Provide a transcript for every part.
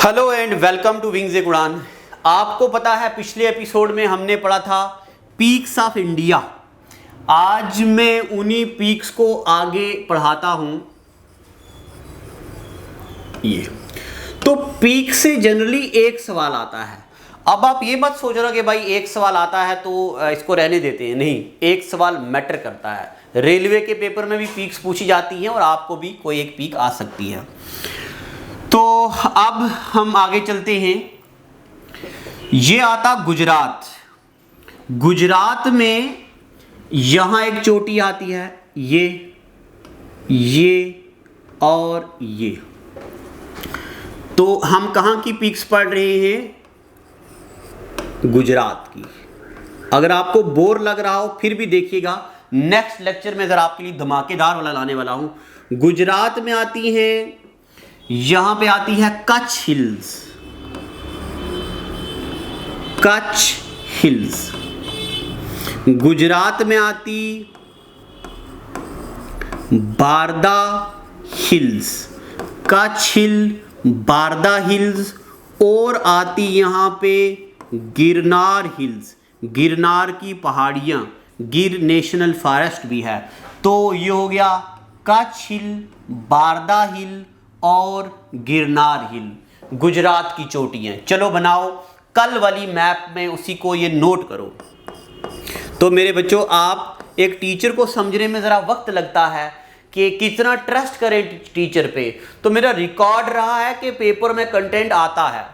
Hello and welcome to Wings एक उड़ान। आपको पता है पिछले एपिसोड में हमने पढ़ा था पीक्स ऑफ इंडिया। आज मैं उन्हीं पीक्स को आगे पढ़ाता हूं। ये तो पीक से जनरली एक सवाल आता है। अब आप ये मत सोच रहे कि भाई एक सवाल आता है तो इसको रहने देते हैं, नहीं, एक सवाल मैटर करता है। रेलवे के पेपर में भी पीक्स पूछी जाती हैं और आपको भी कोई एक पीक आ सकती है। तो अब हम आगे चलते हैं। ये आता गुजरात। गुजरात में यहां एक चोटी आती है, ये और ये। तो हम कहां की पीक्स पढ़ रहे हैं? गुजरात की। अगर आपको बोर लग रहा हो फिर भी देखिएगा, नेक्स्ट लेक्चर में जरा आपके लिए धमाकेदार वाला लाने वाला हूं। गुजरात में आती हैं, यहां पे आती है कच्छ हिल्स। कच्छ हिल्स। गुजरात में आती बारदा हिल्स, कच्छ हिल, बारदा हिल्स, और आती यहां पे गिरनार हिल्स। गिरनार की पहाड़ियां, गिर नेशनल फॉरेस्ट भी है। तो ये हो गया कच्छ हिल, बारदा हिल और गिरनार हिल, गुजरात की चोटियां। चलो बनाओ कल वाली मैप में उसी को ये नोट करो। तो मेरे बच्चों, आप एक टीचर को समझने में ज़रा वक्त लगता है कि कितना ट्रस्ट करें टीचर पे। तो मेरा रिकॉर्ड रहा है कि पेपर में कंटेंट आता है,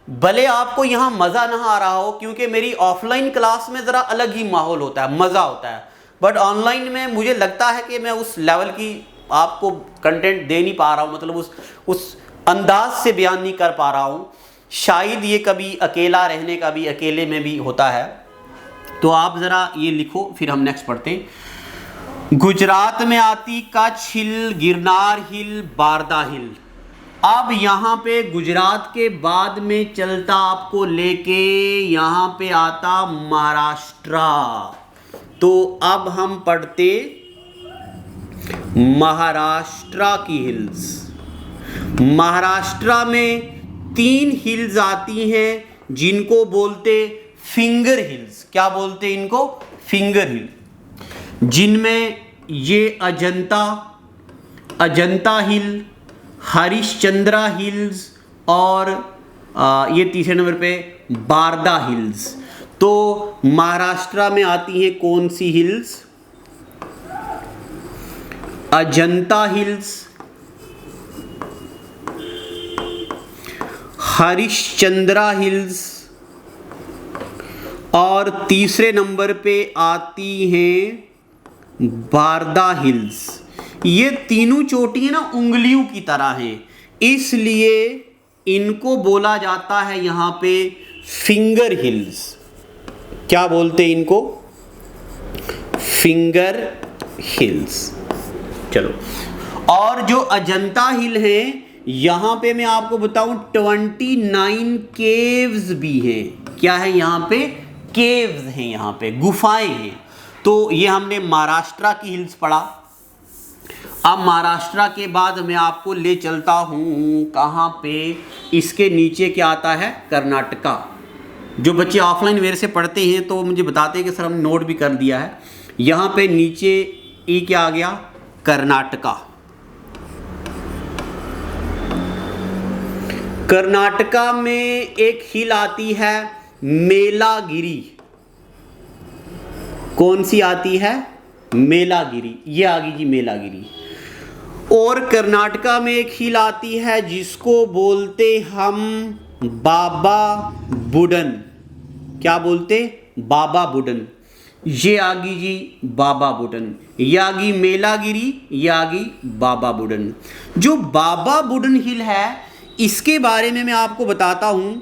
भले आपको यहाँ मज़ा ना आ रहा हो, क्योंकि मेरी ऑफलाइन क्लास में ज़रा अलग ही माहौल होता है, मज़ा होता है। बट ऑनलाइन में मुझे लगता है कि मैं उस लेवल की आपको कंटेंट दे नहीं पा रहा हूँ, मतलब उस अंदाज से बयान नहीं कर पा रहा हूँ। शायद ये कभी अकेला रहने का भी, अकेले में भी होता है। तो आप ज़रा ये लिखो, फिर हम नेक्स्ट पढ़ते हैं। गुजरात में आती कच्छ हिल, गिरनार हिल, बारदा हिल। अब यहाँ पे गुजरात के बाद में चलता आपको लेके यहाँ पे आता महाराष्ट्र। तो अब हम पढ़ते महाराष्ट्र की हिल्स। महाराष्ट्र में 3 हिल्स आती हैं जिनको बोलते फिंगर हिल्स। क्या बोलते इनको? फिंगर हिल। जिनमें ये अजंता हिल, हरिश्चंद्रा हिल्स और ये तीसरे नंबर पे बारदा हिल्स। तो महाराष्ट्र में आती हैं कौन सी hills? Ajanta hills, Harishchandra hills, और तीसरे नंबर पे आती हैं बारदा हिल्स। ये तीनों चोटियां ना उंगलियों की तरह हैं, इसलिए इनको बोला जाता है यहां पे फिंगर हिल्स। क्या बोलते हैं इनको? Finger hills. चलो, और जो अजंता हिल है, यहां पे मैं आपको बताऊं 29 केव्स भी हैं। क्या है यहां पे? केव्स हैं, यहां पे गुफाएं हैं। तो ये हमने महाराष्ट्र की हिल्स पढ़ा। अब महाराष्ट्र के बाद मैं आपको ले चलता हूं कहां पे? इसके नीचे क्या आता है? कर्नाटका। जो बच्चे ऑफलाइन मेरे से पढ़ते हैं तो मुझे बताते हैं कि सर हमने नोट भी कर दिया है। यहां पे नीचे ई क्या आ गया? कर्नाटका। कर्नाटका में एक हिल आती है मेलागिरी। कौन सी आती है? मेलागिरी। ये आ गई जी मेलागिरी। और कर्नाटका में एक हिल आती है जिसको बोलते हम बाबा बुडन। क्या बोलते? बाबा बुडन। ये आ गई जी बाबा बुडन। ये आ गई मेलागिरी, ये आ गई बाबा बुडन। जो बाबा बुडन हिल है, इसके बारे में मैं आपको बताता हूं।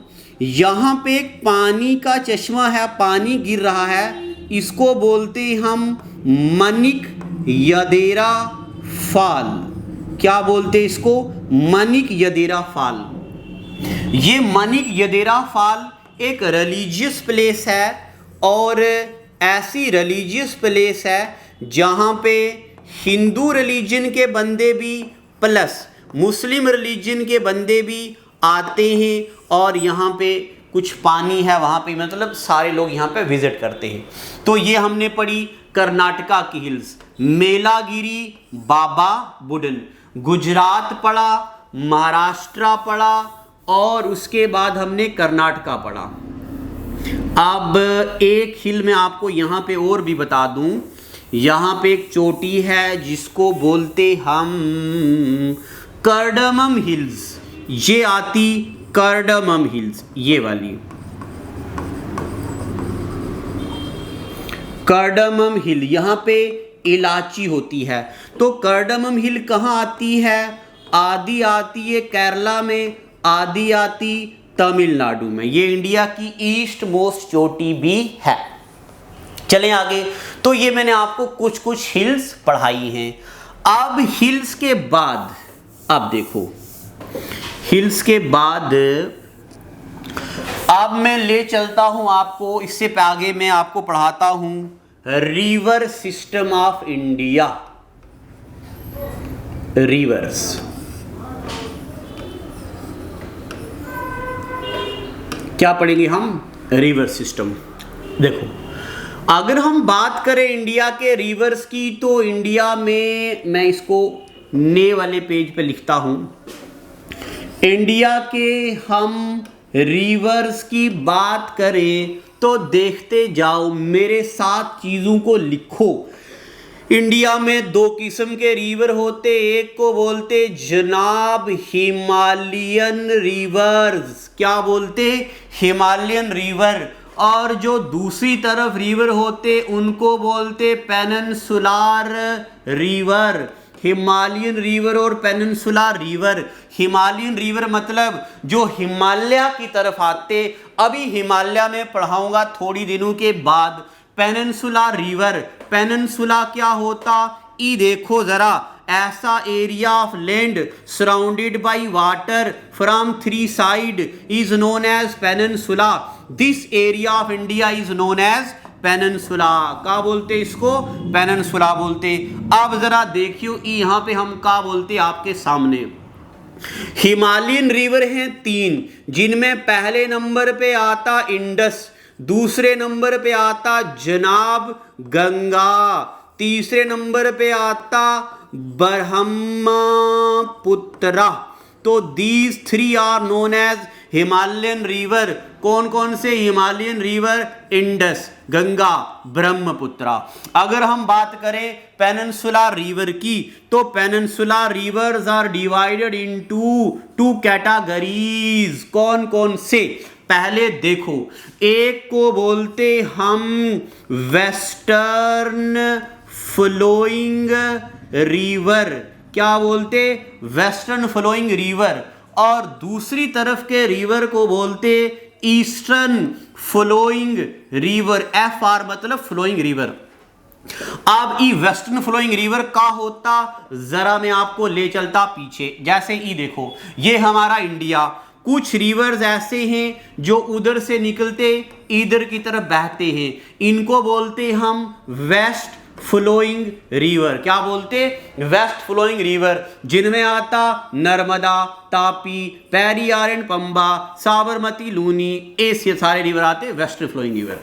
यहां पे एक पानी का चश्मा है, पानी गिर रहा है, इसको बोलते हम मनिक यदेरा फॉल। क्या बोलते इसको? मनिक यदेरा फॉल। ये मनिक यदेरा फॉल एक रिलीजियस प्लेस है, और ऐसी रिलीजियस प्लेस है जहाँ पे हिंदू रिलीजन के बंदे भी प्लस मुस्लिम रिलीजन के बंदे भी आते हैं और यहाँ पे कुछ पानी है वहाँ पे, मतलब सारे लोग यहाँ पे विजिट करते हैं। तो ये हमने पढ़ी कर्नाटका की हिल्स, मेलागिरी, बाबा बुडन। गुजरात पढ़ा, महाराष्ट्र पढ़ा और उसके बाद हमने कर्नाटका पढ़ा। अब एक हिल मैं आपको यहाँ पे और भी बता दूं, यहाँ पे एक चोटी है जिसको बोलते हम कार्डमम हिल्स। ये आती कार्डमम हिल्स, ये वाली कार्डमम हिल, यहाँ पे इलायची होती है। तो कार्डमम हिल कहाँ आती है? आधी आती है केरला में, आधी आती तमिलनाडु में। ये इंडिया की ईस्ट मोस्ट चोटी भी है। चलें आगे। तो ये मैंने आपको कुछ कुछ हिल्स पढ़ाई हैं। अब हिल्स के बाद, अब देखो हिल्स के बाद अब मैं ले चलता हूं आपको, इससे आगे मैं आपको पढ़ाता हूं river system of India. Reverse, क्या पढ़ेंगे हम? River system. देखो, अगर हम बात करें इंडिया के रिवर्स की, तो इंडिया में मैं इसको नए वाले पेज पे लिखता हूं। इंडिया के हम रिवर्स की बात करें तो देखते जाओ, मेरे साथ चीजों को लिखो। इंडिया में दो किस्म के रिवर होते, एक को बोलते जनाब हिमालयन रिवर्स। क्या बोलते? Himalayan river. और जो दूसरी तरफ रिवर होते उनको बोलते पेनिनसुलर रिवर। हिमालयन रिवर और पेनिनसुलर रिवर। हिमालयन रिवर मतलब जो हिमालय की तरफ आते, अभी हिमालय में पढ़ाऊंगा थोड़ी दिनों के बाद। पेनिनसुलर रिवर, पेनिनसुला क्या होता? ई देखो जरा, ऐसा area of land surrounded by water from three side is known as peninsula. This area of India is known as peninsula. क्या बोलते इसको? पेनिनसुला बोलते। अब जरा देखियो, यहाँ पे हम क्या बोलते आपके सामने। हिमालयन रिवर हैं 3, जिनमें पहले नंबर पे आता इंडस, दूसरे नंबर पे आता जनाब गंगा, तीसरे नंबर पे आता ब्रह्मपुत्रा। तो these 3 are known as Himalayan river. कौन कौन से Himalayan river? Indus, Ganga, Brahmaputra. अगर हम बात करें पेनिनसुलर रिवर की, तो peninsular rivers are divided into 2 categories. कौन कौन से? पहले देखो, एक को बोलते हम वेस्टर्न फ्लोइंग रिवर। क्या बोलते? Western flowing river. और दूसरी तरफ के रिवर को बोलते ईस्टर्न फ्लोइंग रिवर। FR मतलब फ्लोइंग रिवर। अब ई वेस्टर्न फ्लोइंग रिवर का होता, जरा मैं आपको ले चलता पीछे। जैसे ई देखो, ये हमारा इंडिया, कुछ रिवर्स ऐसे हैं जो उधर से निकलते इधर की तरफ बहते हैं, इनको बोलते हम वेस्ट फ्लोइंग रिवर। क्या बोलते? वेस्ट फ्लोइंग रिवर, जिनमें आता नर्मदा, तापी, पेरियार एंड पंबा, साबरमती, लूनी, ऐसे सारे रिवर आते वेस्ट फ्लोइंग रिवर।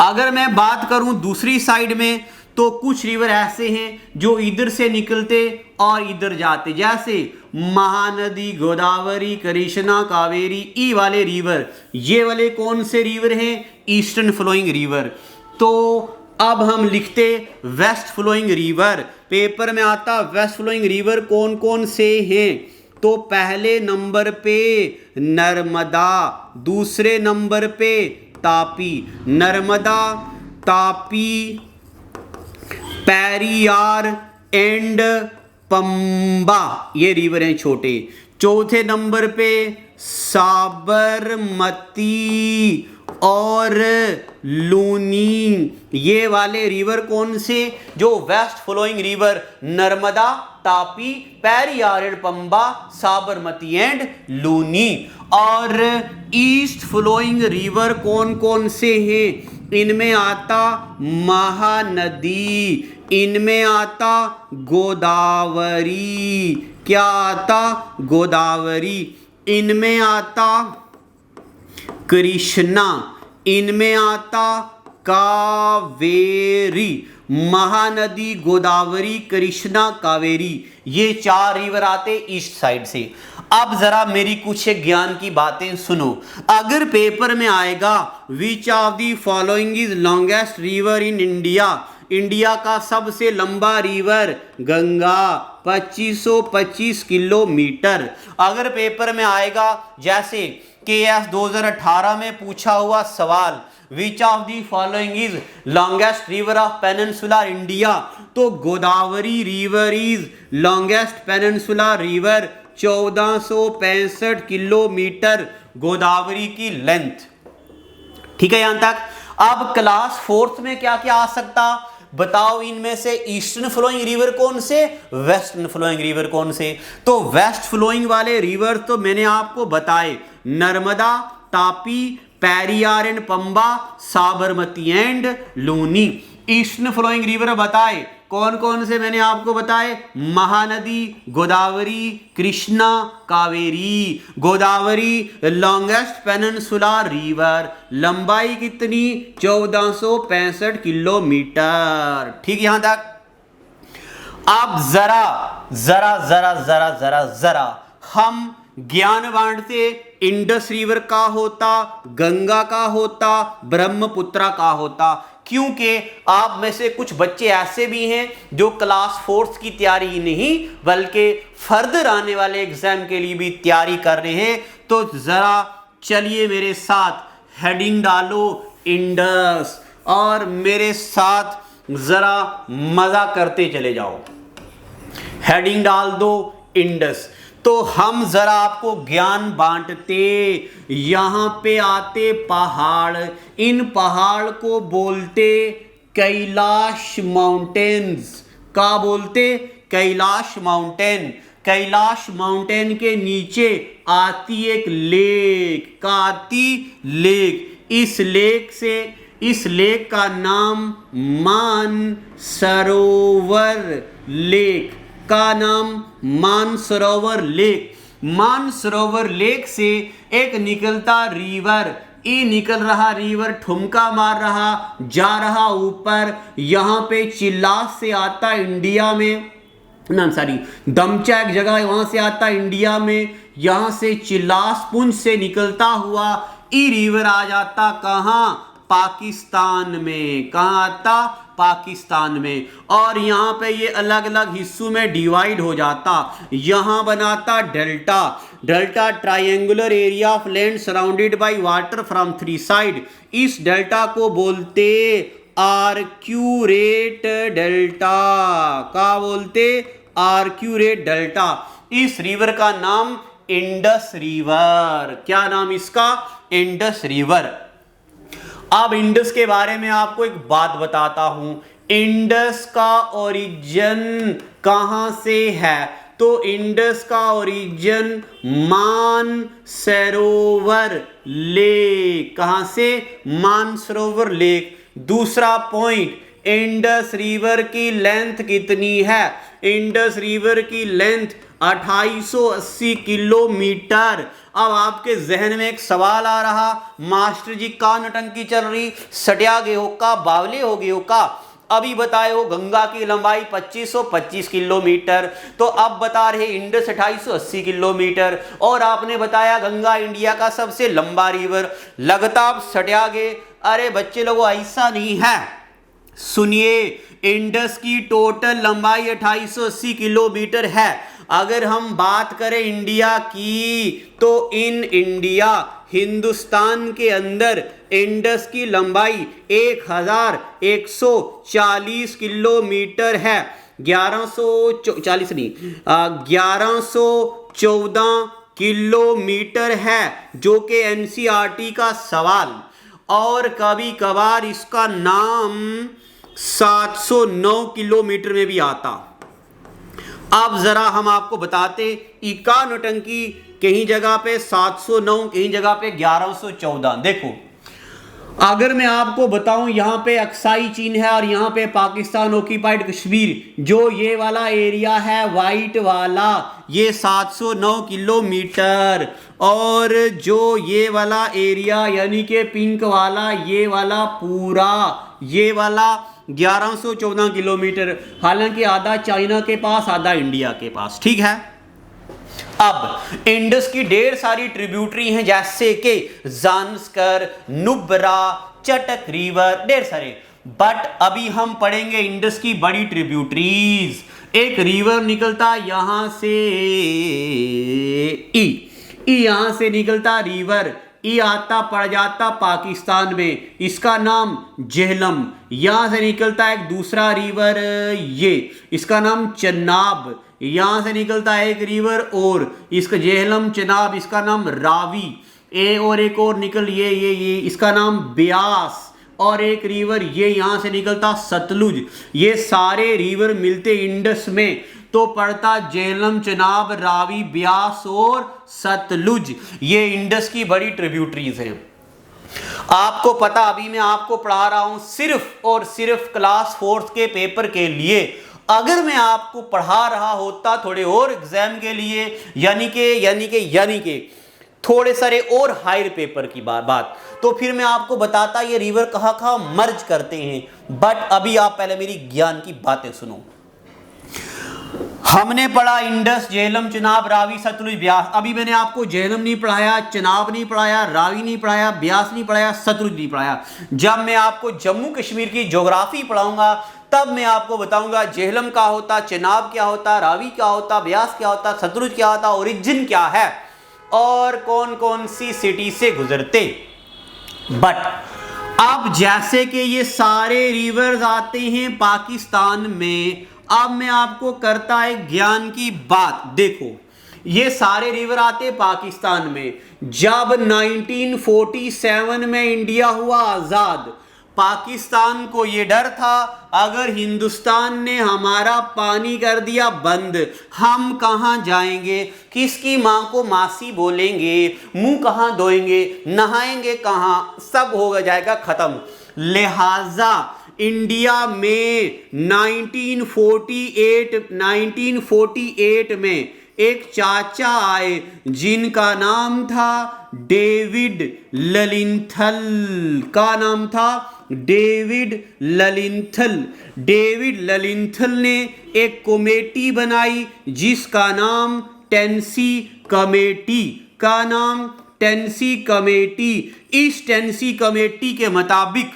अगर मैं बात करूं दूसरी साइड में, तो कुछ रिवर ऐसे हैं जो इधर से निकलते और इधर जाते, जैसे महानदी, गोदावरी, कृष्णा, कावेरी, ई वाले रिवर। ये वाले कौन से रिवर हैं? Eastern flowing river. तो अब हम लिखते वेस्ट फ्लोइंग रिवर। पेपर में आता वेस्ट फ्लोइंग रिवर कौन कौन से हैं? तो पहले नंबर पे नर्मदा, दूसरे नंबर पे तापी। नर्मदा, तापी, पेरियार एंड पंबा, ये रिवर हैं छोटे। चौथे नंबर पे साबरमती और लूनी, ये वाले रिवर कौन से? जो west flowing river, Narmada, Tapi, Periyar and Pamba, Sabarmati and Luni. और ईस्ट फ्लोइंग रिवर कौन कौन से हैं? इनमें आता महानदी, इनमें आता गोदावरी। क्या आता? गोदावरी। इनमें आता कृष्णा, इनमें आता कावेरी, महानदी गोदावरी कृष्णा कावेरी, ये 4 रिवर आते ईस्ट साइड से। अब जरा मेरी कुछ ज्ञान की बातें सुनो। अगर पेपर में आएगा which of the following is longest river in India, India का सबसे लंबा रिवर गंगा 2525 किलोमीटर। अगर पेपर में आएगा जैसे KS 2018 में पूछा हुआ सवाल which of the following is longest river of peninsular India, तो Godavari river is longest peninsular river, 1465 kilometre Godavari की लेंथ। ठीक है यहां तक। अब क्लास 4th में क्या क्या आ सकता बताओ, इनमें से ईस्टर्न फ्लोइंग रिवर कौन से, वेस्टर्न फ्लोइंग रिवर कौन से। तो वेस्ट फ्लोइंग वाले रिवर तो मैंने आपको बताए, Narmada, Tapi, Periyar and Pamba, Sabarmati and Luni. Eastern flowing river बताए कौन कौन से, मैंने आपको बताए, Mahanadi, Godavari, Krishna, Kaveri. Godavari longest peninsular river, लंबाई कितनी, 1465 किलोमीटर। ठीक यहां तक। अब जरा जरा जरा जरा जरा जरा हम ज्ञान बांटते, इंडस रिवर का होता, गंगा का होता, ब्रह्मपुत्रा का होता। क्योंकि आप में से कुछ बच्चे ऐसे भी हैं जो क्लास 4th की तैयारी ही नहीं बल्कि फर्दर आने वाले एग्जाम के लिए भी तैयारी कर रहे हैं। तो जरा चलिए मेरे साथ हेडिंग डालो इंडस और मेरे साथ जरा मजा करते चले जाओ। हेडिंग डाल दो इंडस। तो हम जरा आपको ज्ञान बांटते, यहां पे आते पहाड़, इन पहाड़ को बोलते कैलाश माउंटेन्स। का बोलते, कैलाश माउंटेन। कैलाश माउंटेन के नीचे आती एक लेक, का आती लेक। इस लेक का नाम मानसरोवर लेक, का नाम मानसरोवर लेक। मानसरोवर लेक से एक निकलता रिवर, ये निकल रहा रिवर, ठुमका मार रहा, जा रहा ऊपर, यहां पे चिल्लास से आता इंडिया में, दमचा एक जगह है वहां से आता इंडिया में, यहां से चिल्लास पुंछ से निकलता हुआ ये रिवर आ जाता कहां, पाकिस्तान में। कहां आता, पाकिस्तान में। और यहां पे ये अलग अलग हिस्सों में डिवाइड हो जाता, यहां बनाता delta. Delta triangular area of land surrounded by water from 3 side. इस डेल्टा को बोलते आर्क्यूरेट डेल्टा। का बोलते, आर्क्यूरेट डेल्टा। इस रिवर का नाम इंडस रिवर। क्या नाम इसका, इंडस रिवर। अब इंडस के बारे में आपको एक बात बताता हूं, इंडस का ओरिजिन कहां से है। तो इंडस का ओरिजिन मानसरोवर लेक। कहां से, मानसरोवर लेक। दूसरा पॉइंट, इंडस रिवर की लेंथ कितनी है। इंडस रिवर की लेंथ 2880 किलोमीटर। अब आपके जहन में एक सवाल आ रहा, मास्टर जी का नौटंकी चल रही, सटिया गए हो का, बावले हो गए हो का। अभी बताए हो गंगा की लंबाई 2525 किलोमीटर, तो अब बता रहे इंडस 2880 किलोमीटर, और आपने बताया गंगा इंडिया का सबसे लंबा रिवर। लगता अब सटिया गए। अरे बच्चे लोगों ऐसा नहीं है, सुनिए, इंडस की टोटल लंबाई 2880 किलोमीटर है। अगर हम बात करें इंडिया की, तो इन इंडिया, हिंदुस्तान के अंदर इंडस की लंबाई 1140 किलोमीटर है। 1114 किलोमीटर है, जो कि NCERT का सवाल। और कभी कभार इसका नाम 709 किलोमीटर में भी आता। अब जरा हम आपको बताते, इका नौटंकी कहीं जगह पे 709, कहीं जगह पे 1114। देखो अगर मैं आपको बताऊं यहाँ पे अक्साई चीन है और यहाँ पे पाकिस्तान ऑक्यूपाइड कश्मीर, जो ये वाला एरिया है वाइट वाला, ये 709 किलोमीटर, और जो ये वाला एरिया यानी कि पिंक वाला, ये वाला पूरा, ये वाला 1114 किलोमीटर। हालांकि आधा चाइना के पास, आधा इंडिया के पास, ठीक है। अब इंडस की ढेर सारी ट्रिब्यूटरी हैं, जैसे कि जानस्कर, नुब्रा, चटक रिवर, ढेर सारे। बट अभी हम पढ़ेंगे इंडस की बड़ी ट्रिब्यूटरीज। एक रिवर निकलता यहां से, ई यहां से निकलता रिवर, ई आता पड़ जाता पाकिस्तान में, इसका नाम जेहलम। यहां से निकलता एक दूसरा रिवर, ये इसका नाम चनाब। यहां से निकलता है एक रिवर और, इसका जेहलम चनाब, इसका नाम रावी। और एक और निकल ये इसका नाम ब्यास। और एक रिवर ये यहां से निकलता सतलुज। ये सारे रिवर मिलते इंडस में तो पड़ता जेहलम, चनाब, रावी, ब्यास और सतलुज। ये इंडस की बड़ी ट्रिब्यूटरीज हैं। आपको पता, अभी मैं आपको पढ़ा रहा हूं सिर्फ और सिर्फ क्लास 4th के पेपर के लिए। अगर मैं आपको पढ़ा रहा होता थोड़े और एग्जाम के लिए, यानी के थोड़े सारे और हायर पेपर की बात, तो फिर मैं आपको बताता ये रिवर कहां कहां मर्ज करते हैं। बट अभी आप पहले मेरी ज्ञान की बातें सुनो। हमने पढ़ा इंडस, जेहलम, चनाब, रावी, सतलुज, ब्यास। अभी मैंने आपको जेहलम नहीं पढ़ाया, चनाब नहीं पढ़ाया, रावी नहीं पढ़ाया, ब्यास नहीं पढ़ाया, सतलुज नहीं पढ़ाया। जब मैं आपको जम्मू कश्मीर की ज्योग्राफी पढ़ाऊंगा तब मैं आपको बताऊंगा जेहलम क्या होता, चनाब क्या होता, रावी क्या होता, ब्यास क्या होता, सतलुज क्या होता, ओरिजिन क्या है और कौन कौन सी सिटी से गुजरते। बट अब जैसे कि ये सारे रिवर्स आते हैं पाकिस्तान में, अब मैं आपको करता है ज्ञान की बात। देखो, ये सारे रिवर आते पाकिस्तान में। जब 1947 में इंडिया हुआ आजाद, पाकिस्तान को ये डर था अगर हिंदुस्तान ने हमारा पानी कर दिया बंद, हम कहां जाएंगे, किसकी मां को मासी बोलेंगे, मुंह कहां धोएंगे, नहाएंगे कहां, सब हो जाएगा खत्म। लिहाजा इंडिया में 1948 में एक चाचा आए जिनका नाम था डेविड ललिथल। का नाम था डेविड ललिथल। डेविड ललिथल ने एक कमेटी बनाई जिसका नाम टेनेसी कमेटी। का नाम टेनेसी कमेटी। इस टेनेसी कमेटी के मुताबिक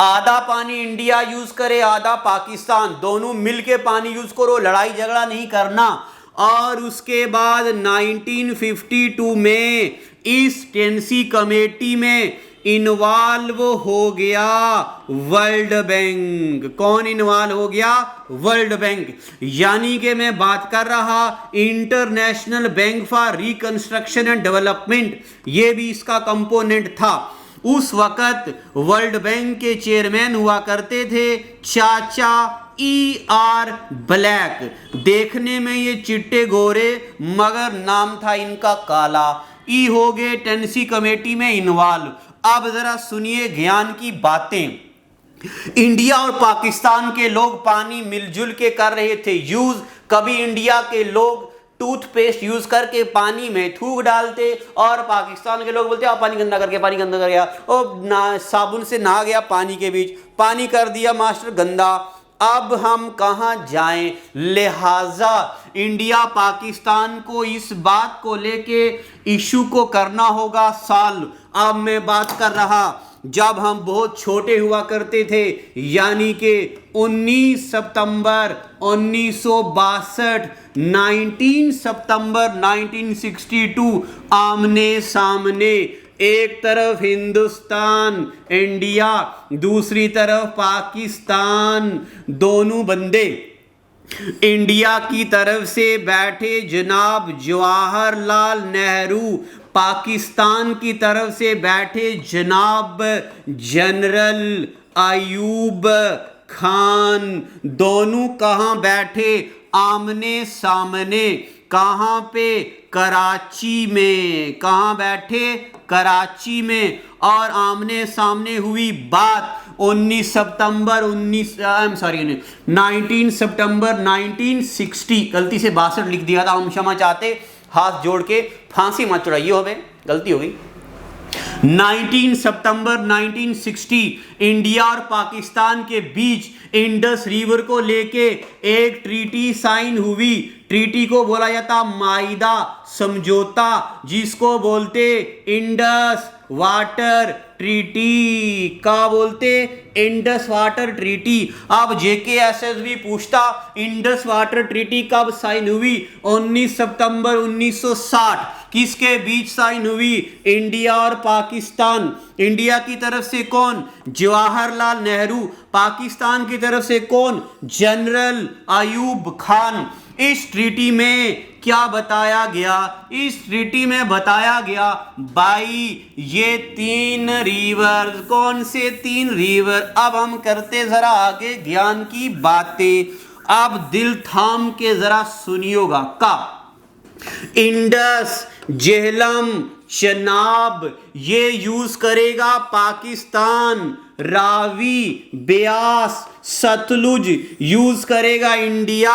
आधा पानी इंडिया यूज करे, आधा पाकिस्तान, दोनों मिलके पानी यूज करो, लड़ाई झगड़ा नहीं करना। और उसके बाद 1952 में इस टेनेसी कमेटी में इन्वॉल्व हो गया वर्ल्ड बैंक। कौन इन्वॉल्व हो गया? World bank. यानी कि मैं बात कर रहा international bank for reconstruction and development, ये भी इसका कंपोनेंट था। उस वक्त वर्ल्ड बैंक के चेयरमैन हुआ करते थे चाचा E.R. ब्लैक। देखने में ये चिट्टे गोरे मगर नाम था इनका काला। ई हो गए टेनेसी कमेटी में इन्वॉल्व। अब जरा सुनिए ज्ञान की बातें। इंडिया और पाकिस्तान के लोग पानी मिलजुल के कर रहे थे यूज। कभी इंडिया के लोग टूथपेस्ट यूज करके पानी में थूक डालते और पाकिस्तान के लोग बोलते पानी गंदा कर गया और साबुन से नहा गया पानी के बीच, पानी कर दिया मास्टर गंदा। अब हम कहां जाएं? लिहाजा इंडिया पाकिस्तान को इस बात को लेके इशू को करना होगा सॉल्व। अब मैं बात कर रहा जब हम बहुत छोटे हुआ करते थे, यानी कि 19 सितंबर 1962, 19 सितंबर 1962 आमने सामने, एक तरफ हिंदुस्तान इंडिया, दूसरी तरफ पाकिस्तान, दोनों बंदे इंडिया की तरफ से बैठे जनाब जवाहरलाल नेहरू, पाकिस्तान की तरफ से बैठे जनाब जनरल अयूब खान। दोनों कहां बैठे? आमने सामने। कहाँ पे? कराची में। कहाँ बैठे? कराची में। और आमने सामने हुई बात 19 सितंबर 1960, गलती से 62 लिख दिया था, हम क्षमा चाहते, हाथ जोड़ के फांसी मत चढ़ाइए, हो गए, गलती हो गई। 19 सितंबर 1960 इंडिया और पाकिस्तान के बीच इंडस रिवर को लेके एक ट्रीटी साइन हुई। ट्रीटी को बोला जाता माइदा समझौता, जिसको बोलते इंडस वाटर ट्रीटी। का बोलते? Indus water treaty. अब जेकेएसएस भी पूछता इंडस वाटर ट्रीटी कब साइन हुई? 19 सितंबर 1960। किसके बीच साइन हुई? इंडिया और पाकिस्तान। इंडिया की तरफ से कौन? जवाहरलाल नेहरू। पाकिस्तान की तरफ से कौन? जनरल अयूब खान। इस ट्रीटी में क्या बताया गया? इस ट्रीटी में बताया गया भाई ये 3 रिवर, कौन से 3 रिवर? अब हम करते जरा आगे ज्ञान की बातें। अब दिल थाम के जरा सुनियोगा। का इंडस, झेलम, चनाब ये यूज करेगा पाकिस्तान। रावी, ब्यास, सतलुज यूज करेगा इंडिया।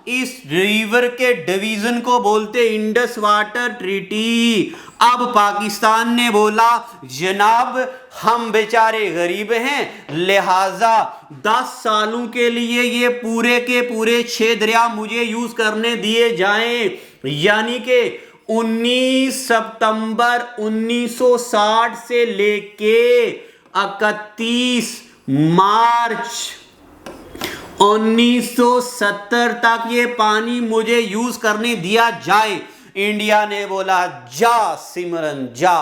इस रिवर के डिवीजन को बोलते इंडस वाटर ट्रीटी। अब पाकिस्तान ने बोला जनाब हम बेचारे गरीब हैं, लिहाजा 10 सालों के लिए ये पूरे के पूरे 6 दरिया मुझे यूज करने दिए जाएं। यानी कि 19 सितंबर 1960 से लेके 31 मार्च 1970 तक ये पानी मुझे यूज करने दिया जाए। इंडिया ने बोला जा सिमरन जा,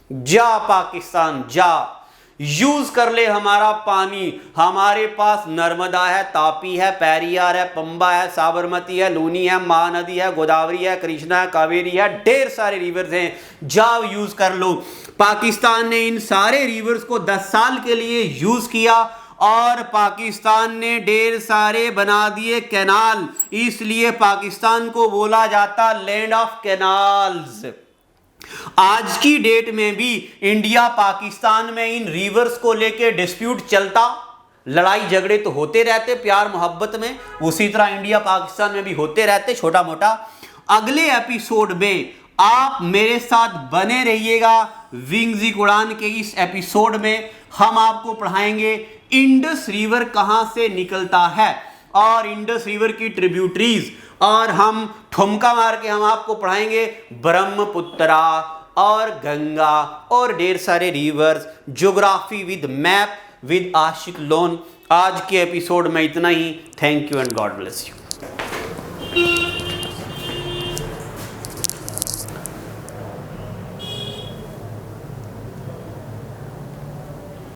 जा पाकिस्तान जा, यूज कर ले हमारा पानी। हमारे पास नर्मदा है, तापी है, पेरियार है, पंबा है, साबरमती है, लूनी है, महानदी है, गोदावरी है, कृष्णा है, कावेरी है, ढेर सारे रिवर्स हैं, जाओ यूज कर लो। पाकिस्तान ने इन सारे रिवर्स को 10 साल के लिए यूज किया और पाकिस्तान ने ढेर सारे बना दिए कैनाल। इसलिए पाकिस्तान को बोला जाता लैंड ऑफ कैनाल्स। आज की डेट में भी इंडिया पाकिस्तान में इन रिवर्स को लेके डिस्प्यूट चलता, लड़ाई झगड़े तो होते रहते प्यार मोहब्बत में, उसी तरह इंडिया पाकिस्तान में भी होते रहते छोटा मोटा। अगले एपिसोड में आप मेरे साथ बने रहिएगा। विंग्स उड़ान के इस एपिसोड में हम आपको पढ़ाएंगे इंडस रिवर कहां से निकलता है और इंडस रिवर की ट्रिब्यूटरीज, और हम ठुमका मार के हम आपको पढ़ाएंगे ब्रह्मपुत्रा और गंगा और ढेर सारे rivers. Geography with map with Ashiq Lone. आज के एपिसोड में इतना ही। Thank you and God bless you.